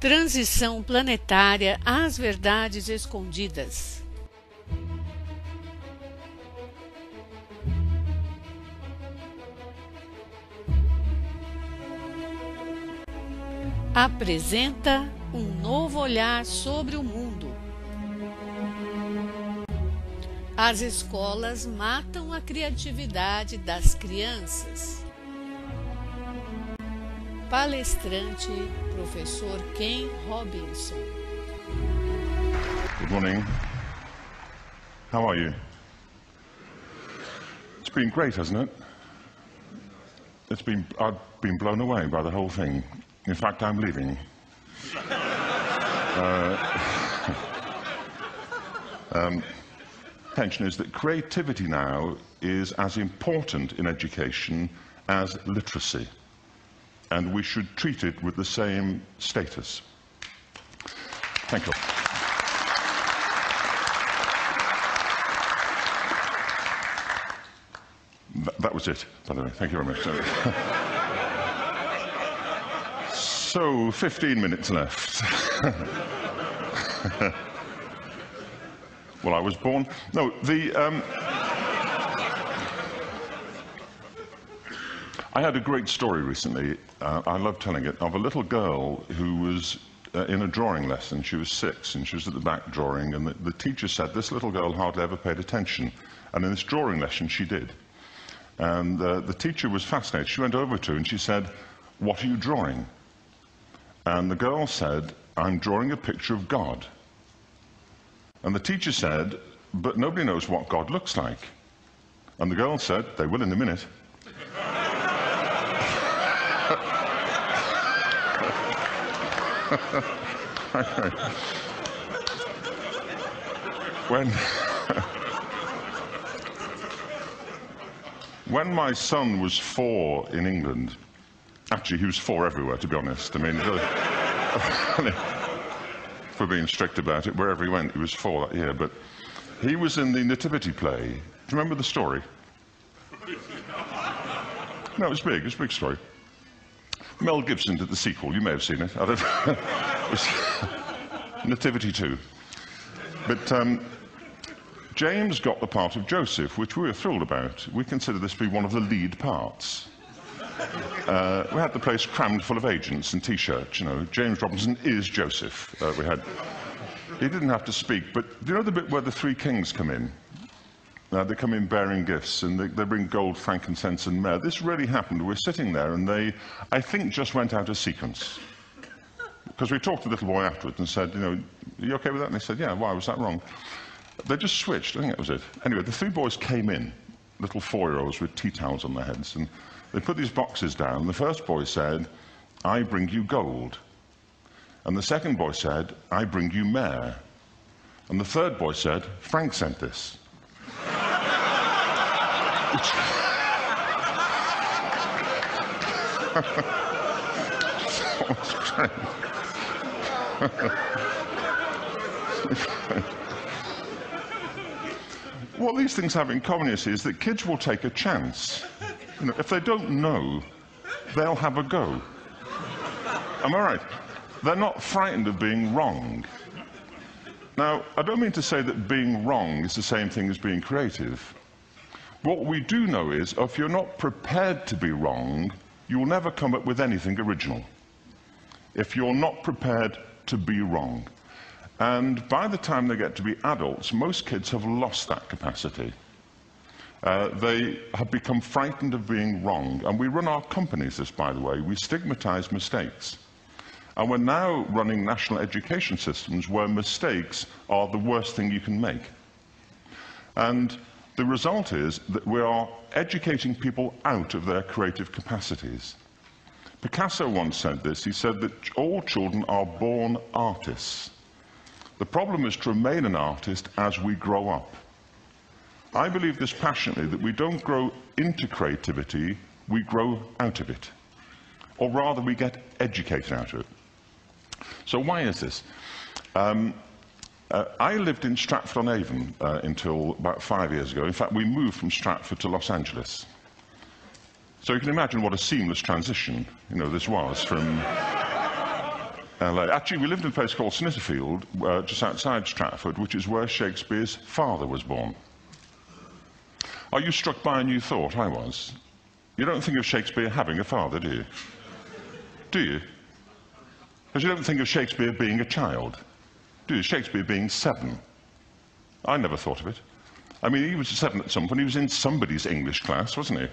Transição planetária às verdades escondidas. Apresenta um novo olhar sobre o mundo. As escolas matam a criatividade das crianças. Palestrante, professor Ken Robinson. Good morning. How are you? It's been great, hasn't it? I've been blown away by the whole thing. In fact, I'm leaving. Attention is that creativity now is as important in education as literacy, and we should treat it with the same status. Thank you. That was it, by the way. Thank you very much. So, 15 minutes left. Well, I was born... No, I had a great story recently, I love telling it, of a little girl who was in a drawing lesson. She was 6 and she was at the back drawing, and the teacher said this little girl hardly ever paid attention, and in this drawing lesson she did. And the teacher was fascinated. She went over to her and she said, "What are you drawing?" And the girl said, "I'm drawing a picture of God." And the teacher said, "But nobody knows what God looks like." And the girl said, "They will in a minute." When my son was 4 in England, actually he was 4 everywhere, to be honest. I mean, for being strict about it, wherever he went, he was 4 that year. But he was in the Nativity play. Do you remember the story? No, it was big. It was a big story. Mel Gibson did the sequel. You may have seen it. I don't know. It was Nativity 2. But James got the part of Joseph, which we were thrilled about. We consider this to be one of the lead parts. We had the place crammed full of agents and T-shirts, you know. James Robinson is Joseph. He didn't have to speak, but do you know the bit where the 3 kings come in? They come in bearing gifts, and they bring gold, frankincense, and myrrh. This really happened. We're sitting there, and they, I think, just went out of sequence. Because we talked to the little boy afterwards and said, you know, "Are you okay with that?" And they said, "Yeah, why was that wrong?" They just switched. I think that was it. Anyway, the 3 boys came in, little 4-year-olds with tea towels on their heads, and they put these boxes down. The first boy said, "I bring you gold." And the second boy said, "I bring you myrrh." And the third boy said, "Frank sent this." What these things have in common is that kids will take a chance. You know, if they don't know, they'll have a go. Am I right? They're not frightened of being wrong. Now, I don't mean to say that being wrong is the same thing as being creative. What we do know is, if you're not prepared to be wrong, you'll never come up with anything original. If you're not prepared to be wrong. And by the time they get to be adults, most kids have lost that capacity. They have become frightened of being wrong. And we run our companies this, by the way. We stigmatize mistakes. And we're now running national education systems where mistakes are the worst thing you can make. And the result is that we are educating people out of their creative capacities. Picasso once said this. He said that all children are born artists. The problem is to remain an artist as we grow up. I believe this passionately, that we don't grow into creativity, we grow out of it. Or rather, we get educated out of it. So why is this? I lived in Stratford-on-Avon until about 5 years ago. In fact, we moved from Stratford to Los Angeles. So you can imagine what a seamless transition, this was from LA. Actually, we lived in a place called Snitterfield, just outside Stratford, which is where Shakespeare's father was born. Are you struck by a new thought? I was. You don't think of Shakespeare having a father, do you? Do you? Because you don't think of Shakespeare being a child, do you? Shakespeare being 7. I never thought of it. I mean, he was 7 at some point. He was in somebody's English class, wasn't he?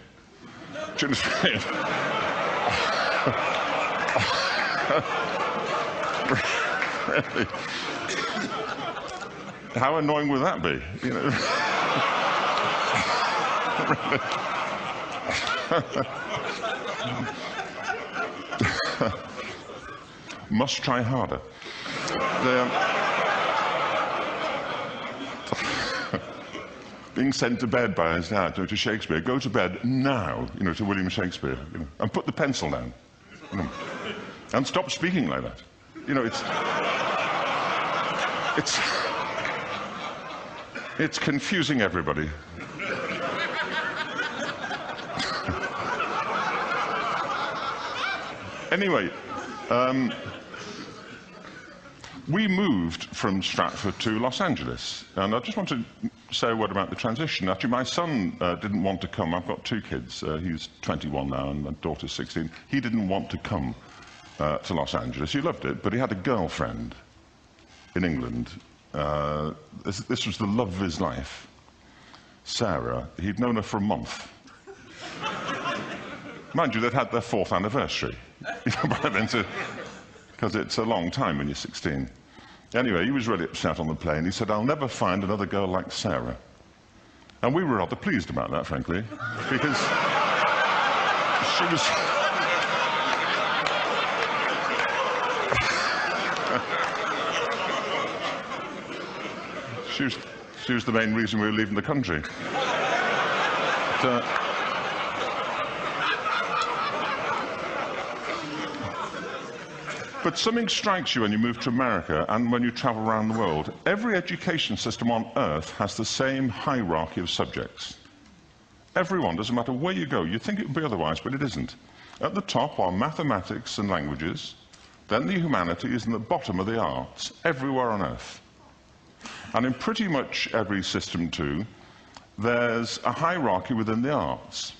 Do you understand? Really? How annoying would that be? You know? Must try harder. Being sent to bed by his dad to Shakespeare, go to bed now, to William Shakespeare, and put the pencil down, and stop speaking like that. It's confusing everybody. Anyway, we moved from Stratford to Los Angeles, and I just want to say a word about the transition. Actually, my son didn't want to come. I've got 2 kids. He's 21 now, and my daughter's 16. He didn't want to come to Los Angeles. He loved it, but he had a girlfriend in England. This was the love of his life, Sarah. He'd known her for a month. Mind you, they'd had their 4th anniversary. By then, because it's a long time when you're 16. Anyway, he was really upset on the plane. He said, "I'll never find another girl like Sarah." And we were rather pleased about that, frankly, because she was the main reason we were leaving the country. But something strikes you when you move to America and when you travel around the world. Every education system on Earth has the same hierarchy of subjects. Everyone, doesn't matter where you go. You'd think it would be otherwise, but it isn't. At the top are mathematics and languages, then the humanities, and the bottom are the arts, everywhere on Earth. And in pretty much every system, too, there's a hierarchy within the arts.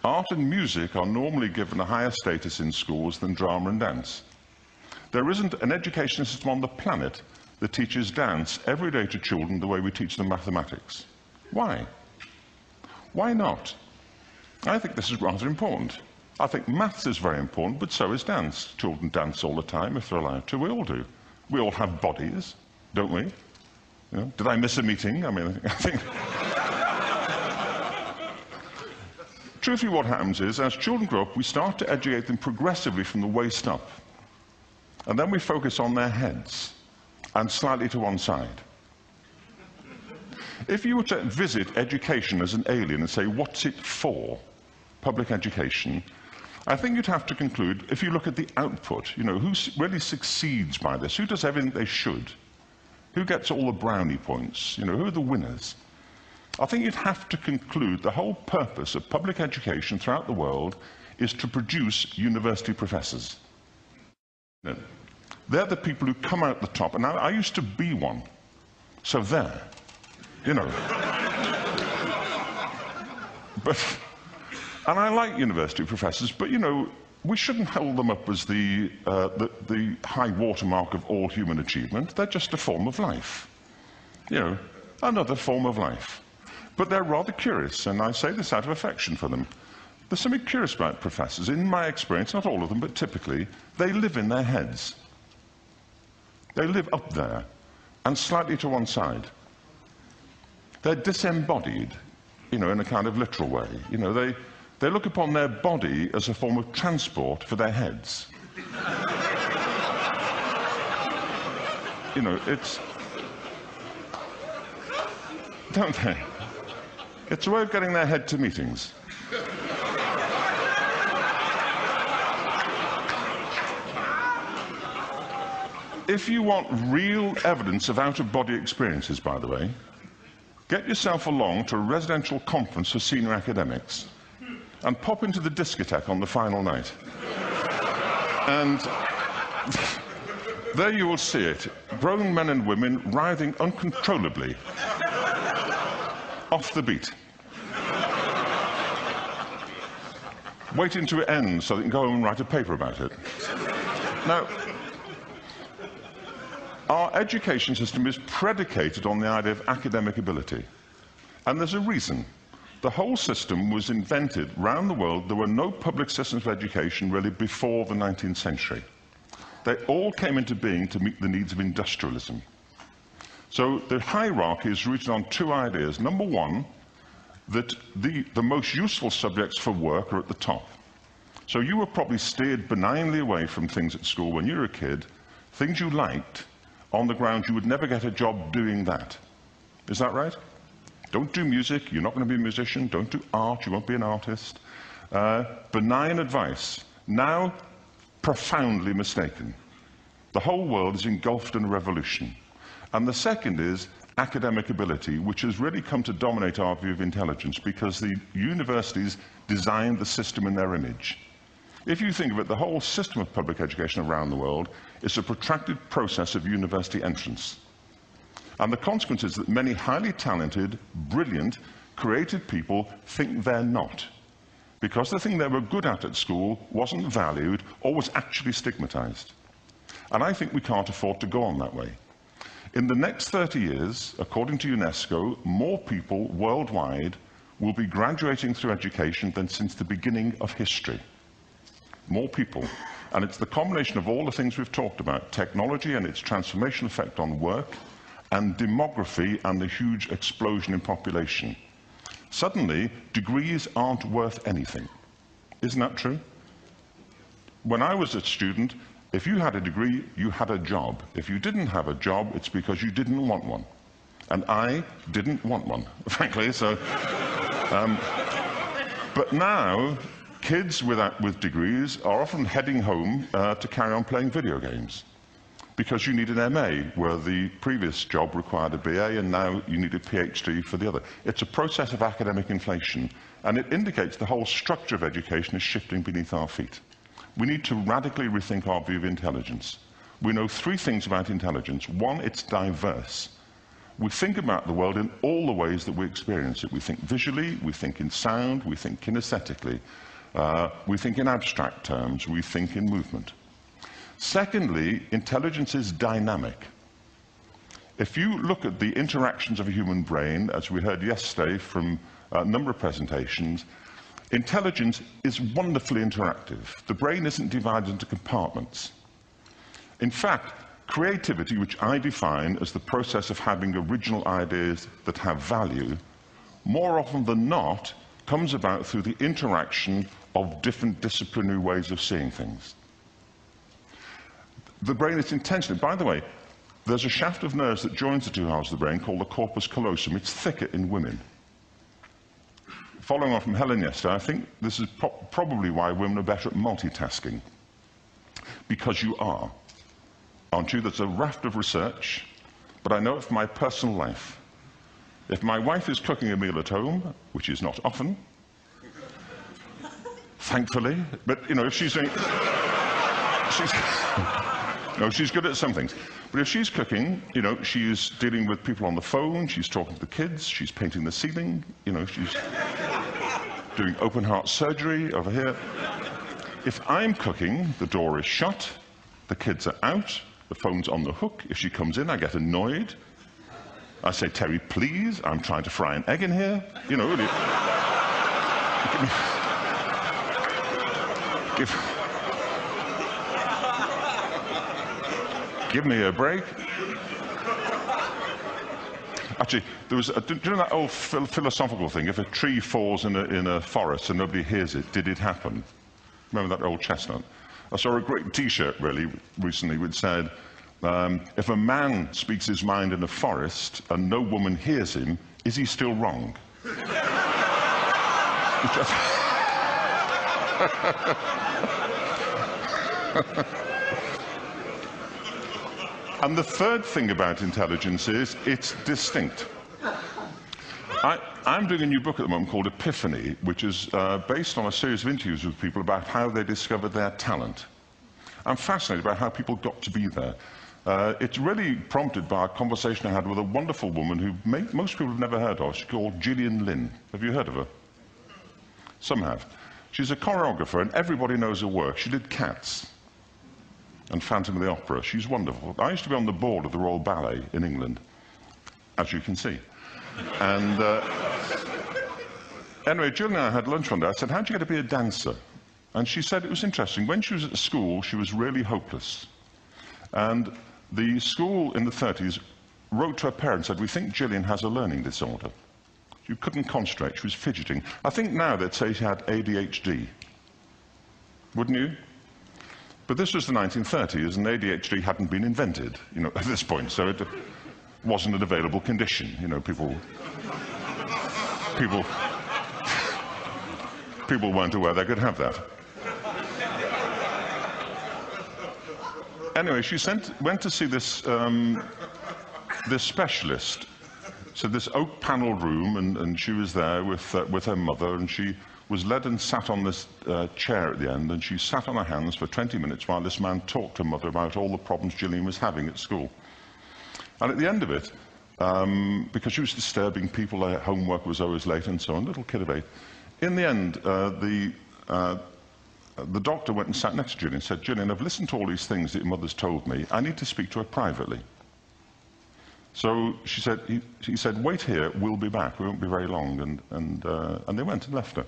Art and music are normally given a higher status in schools than drama and dance. There isn't an education system on the planet that teaches dance every day to children the way we teach them mathematics. Why? Why not? I think this is rather important. I think maths is very important, but so is dance. Children dance all the time if they're allowed to. We all do. We all have bodies, don't we? Did I miss a meeting? I mean, I think... Truthfully, what happens is, as children grow up, we start to educate them progressively from the waist up. And then we focus on their heads, and slightly to one side. If you were to visit education as an alien and say, what's it for, public education, I think you'd have to conclude, if you look at the output, who really succeeds by this, who does everything they should, who gets all the brownie points, who are the winners. I think you'd have to conclude the whole purpose of public education throughout the world is to produce university professors. They're the people who come out the top, and I used to be one, so there, But, and I like university professors, but we shouldn't hold them up as the high watermark of all human achievement. They're just a form of life, another form of life. But they're rather curious, and I say this out of affection for them. There's something curious about professors. In my experience, not all of them, but typically, they live in their heads. They live up there, and slightly to one side. They're disembodied, in a kind of literal way. They look upon their body as a form of transport for their heads. It's... Don't they? It's a way of getting their head to meetings. If you want real evidence of out-of-body experiences, by the way, get yourself along to a residential conference for senior academics and pop into the discotheque on the final night. And there you will see it, grown men and women writhing uncontrollably off the beat, waiting till it ends so they can go home and write a paper about it. Now, our education system is predicated on the idea of academic ability, and there's a reason. The whole system was invented around the world. There were no public systems of education really before the 19th century. They all came into being to meet the needs of industrialism. So the hierarchy is rooted on two ideas. Number one, that the most useful subjects for work are at the top. So you were probably steered benignly away from things at school when you were a kid, things you liked, on the ground you would never get a job doing that. Is that right? Don't do music, you're not going to be a musician. Don't do art, you won't be an artist. Benign advice. Now, profoundly mistaken. The whole world is engulfed in a revolution. And the second is academic ability, which has really come to dominate our view of intelligence because the universities designed the system in their image. If you think of it, the whole system of public education around the world is a protracted process of university entrance. And the consequence is that many highly talented, brilliant, creative people think they're not, because the thing they were good at school wasn't valued or was actually stigmatized. And I think we can't afford to go on that way. In the next 30 years, according to UNESCO, more people worldwide will be graduating through education than since the beginning of history. More people. And it's the combination of all the things we've talked about, technology and its transformational effect on work, and demography and the huge explosion in population. Suddenly, degrees aren't worth anything. Isn't that true? When I was a student, if you had a degree, you had a job. If you didn't have a job, it's because you didn't want one. And I didn't want one, frankly, so... but now, kids with degrees are often heading home to carry on playing video games, because you need an MA, where the previous job required a BA, and now you need a PhD for the other. It's a process of academic inflation, and it indicates the whole structure of education is shifting beneath our feet. We need to radically rethink our view of intelligence. We know three things about intelligence. One, it's diverse. We think about the world in all the ways that we experience it. We think visually, we think in sound, we think kinesthetically, we think in abstract terms, we think in movement. Secondly, intelligence is dynamic. If you look at the interactions of a human brain, as we heard yesterday from a number of presentations, intelligence is wonderfully interactive. The brain isn't divided into compartments. In fact, creativity, which I define as the process of having original ideas that have value, more often than not, comes about through the interaction of different disciplinary ways of seeing things. The brain is intentionally, by the way, there's a shaft of nerves that joins the two halves of the brain called the corpus callosum. It's thicker in women. Following on from Helen yesterday, I think this is probably why women are better at multitasking. Because you are, aren't you? There's a raft of research, but I know it from my personal life. If my wife is cooking a meal at home, which is not often, thankfully, but you know, if she's doing, she's good at some things. But if she's cooking, you know, she's dealing with people on the phone, she's talking to the kids, she's painting the ceiling, you know, she's doing open heart surgery over here. If I'm cooking, the door is shut, the kids are out, the phone's on the hook. If she comes in, I get annoyed. I say, Terry, please, I'm trying to fry an egg in here. You know, really. Give me a break. Actually, there was, do you know that old philosophical thing? If a tree falls in a forest and nobody hears it, did it happen? Remember that old chestnut? I saw a great T-shirt, really, recently, which said, if a man speaks his mind in a forest and no woman hears him, is he still wrong? And the third thing about intelligence is it's distinct. I'm doing a new book at the moment called Epiphany, which is based on a series of interviews with people about how they discovered their talent. I'm fascinated by how people got to be there. It's really prompted by a conversation I had with a wonderful woman who most people have never heard of. She's called Gillian Lynn. Have you heard of her? Some have. She's a choreographer, and everybody knows her work. She did Cats and Phantom of the Opera. She's wonderful. I used to be on the board of the Royal Ballet in England, as you can see. And anyway, Jill and I had lunch one day. I said, how'd you get to be a dancer? And she said it was interesting. When she was at school, she was really hopeless. And the school in the 30s wrote to her parents and said, we think Gillian has a learning disorder. She couldn't concentrate, she was fidgeting. I think now they'd say she had ADHD. Wouldn't you? But this was the 1930s, and ADHD hadn't been invented, at this point, so it wasn't an available condition. People weren't aware they could have that. Anyway, she went to see this specialist. So this oak-panelled room, and she was there with her mother, and she was led and sat on this chair at the end, and she sat on her hands for 20 minutes while this man talked to her mother about all the problems Gillian was having at school. And at the end of it, because she was disturbing people, their homework was always late and so on, little kid of 8, in the end, the doctor went and sat next to Gillian and said, Gillian, I've listened to all these things that your mother's told me. I need to speak to her privately. So he said, wait here, we'll be back. We won't be very long. And they went and left her.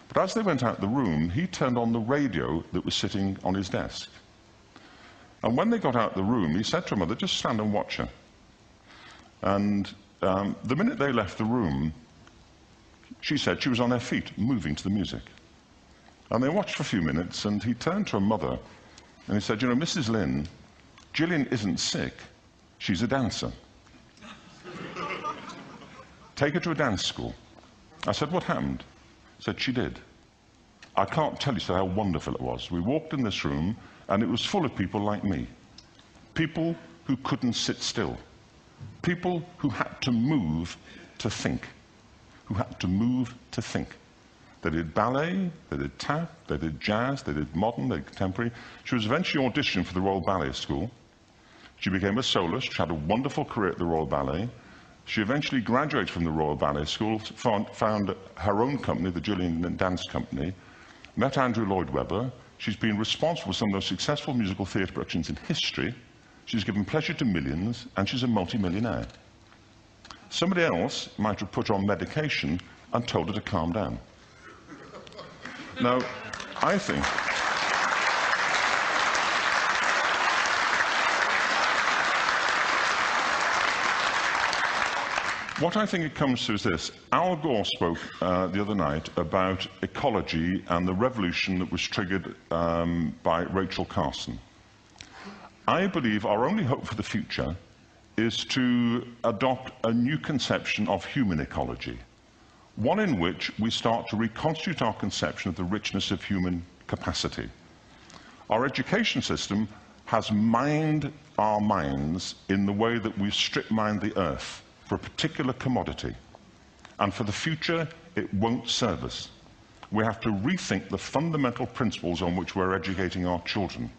But as they went out the room, he turned on the radio that was sitting on his desk. And when they got out the room, he said to her mother, just stand and watch her. And the minute they left the room, she said she was on her feet, moving to the music. And they watched for a few minutes, and he turned to her mother, and he said, Mrs. Lynn, Gillian isn't sick, she's a dancer. Take her to a dance school. I said, what happened? He said, she did. I can't tell you how wonderful it was. We walked in this room, and it was full of people like me. People who couldn't sit still. People who had to move to think. Who had to move to think. They did ballet, they did tap, they did jazz, they did modern, they did contemporary. She was eventually auditioned for the Royal Ballet School. She became a soloist. She had a wonderful career at the Royal Ballet. She eventually graduated from the Royal Ballet School, found her own company, the Gillian Dance Company, met Andrew Lloyd Webber. She's been responsible for some of the most successful musical theatre productions in history. She's given pleasure to millions, and she's a multi-millionaire. Somebody else might have put her on medication and told her to calm down. Now, I think what I think it comes to is this. Al Gore spoke the other night about ecology and the revolution that was triggered by Rachel Carson. I believe our only hope for the future is to adopt a new conception of human ecology, one in which we start to reconstitute our conception of the richness of human capacity. Our education system has mined our minds in the way that we've strip-mined the earth for a particular commodity, and for the future it won't serve us. We have to rethink the fundamental principles on which we're educating our children.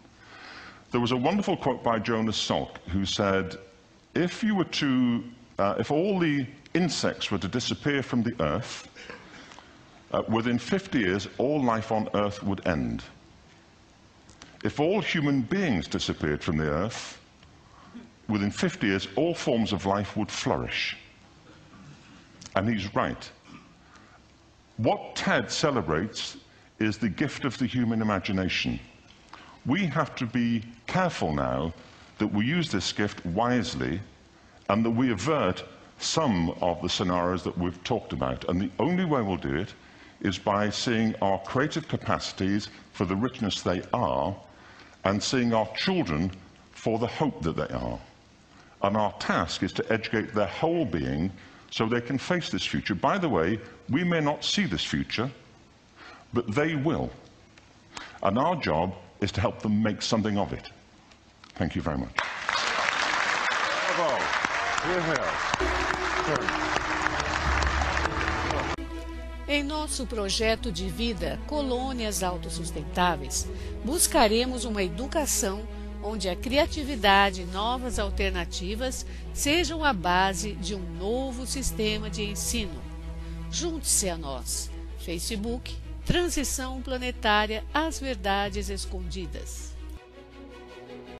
There was a wonderful quote by Jonas Salk, who said, if all the insects were to disappear from the earth, within 50 years all life on earth would end. If all human beings disappeared from the earth, within 50 years all forms of life would flourish. And he's right. What TED celebrates is the gift of the human imagination. We have to be careful now that we use this gift wisely, and that we avert some of the scenarios that we've talked about. And the only way we'll do it is by seeing our creative capacities for the richness they are, and seeing our children for the hope that they are. And our task is to educate their whole being so they can face this future. By the way, we may not see this future, but they will. And our job is to help them make something of it. Thank you very much. Bravo. Here, here. Em nosso projeto de vida Colônias Autossustentáveis, buscaremos uma educação onde a criatividade e novas alternativas sejam a base de um novo sistema de ensino. Junte-se a nós. Facebook, Transição Planetária, as Verdades Escondidas.